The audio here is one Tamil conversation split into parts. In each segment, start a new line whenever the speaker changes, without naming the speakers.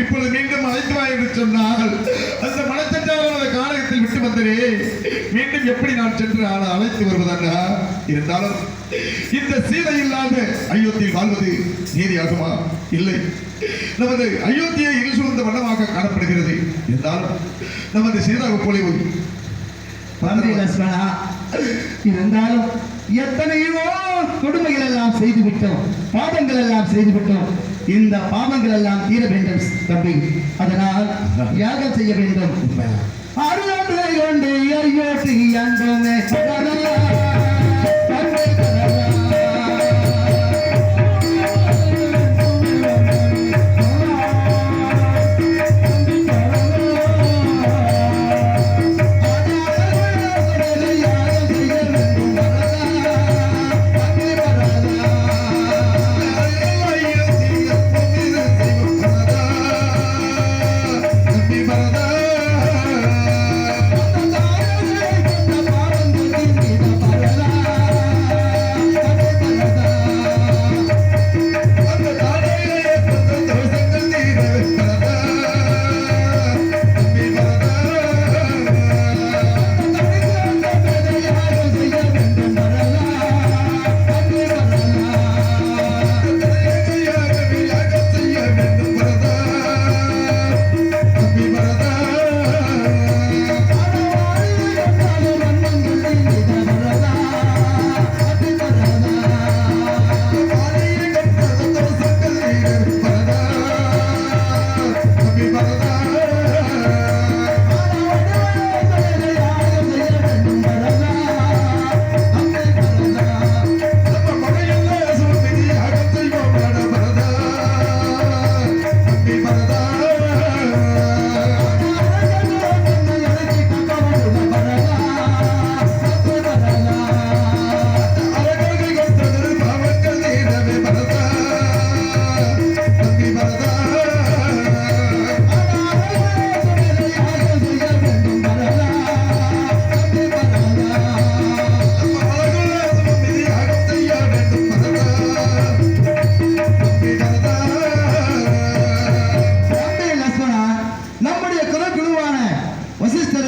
இப்பொழுது மீண்டும் அழைத்துவாய் என்று சொன்னால் அந்த மனச்சஞ்சாரமான காலகத்தில் விட்டு வந்தனே மீண்டும் எப்படி நான் சென்று அழைத்து வருவதா? இருந்தாலும் இந்த சீதை இல்லாத அயோத்தியில் வாழ்வது நீதியாகுமா? இல்லை, நமது அயோத்தியை இருள் சூழ்ந்த வண்ணமாக காணப்படுகிறது. இருந்தாலும் நமது சீதாவை பொலிவு
இருந்தாலும் எத்தனையோ கொடுமைகள் எல்லாம் செய்துவிட்டோம், பாவங்கள் எல்லாம் செய்துவிட்டோம். இந்த பாவங்கள் எல்லாம் தீர வேண்டும் தம்பி. அதனால் யாகம் செய்ய வேண்டும். அருளை கொண்டு அயோத்தி அன்போமே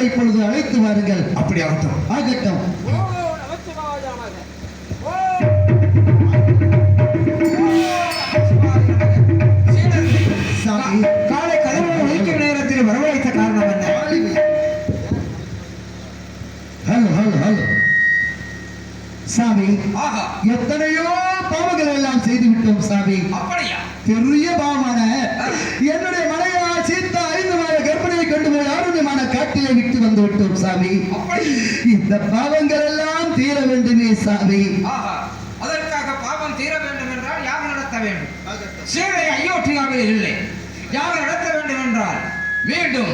இப்பொழுது அழைத்து வாருங்கள்.
அப்படி ஆகட்டும்.
ஆகட்டும்.
காலை கதவு வைக்கிற நேரத்தில் வரவழைத்த காரணம் என்ன?
ஹலோ ஹலோ ஹலோ சாமி, எத்தனையோ பாவங்கள் எல்லாம் செய்து விட்டோம் சாமி.
அப்படியா?
பெரிய பாவமான என்னுடைய மனையா சீதா 5 மாத கர்ப்பிணியை கொண்டு போய் ஆரோக்கியமான காட்டிலே விட்டு வந்து விட்டோம் சாமி. இந்த பாவங்கள் எல்லாம் தீர வேண்டுமே சாமி.
அதற்காக பாவம் தீர வேண்டும் என்றால் யாகம் நடத்த வேண்டும். சீதை அயோத்தியாவில் இல்லை. யாகம் நடத்த வேண்டும் என்றால் மீண்டும்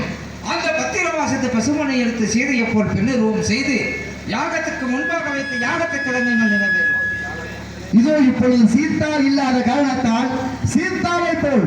அந்த பத்திரவாசத்தை பசுமனை எடுத்து சீதையை போல் பெண்ணுருவம் செய்து யாகத்துக்கு முன்பாக வைத்து யாகத்தை தொடங்குங்கள் நினைவேறும்.
இதோ இப்பொழுது சீதா இல்லாத காரணத்தால் சீதாவை போல்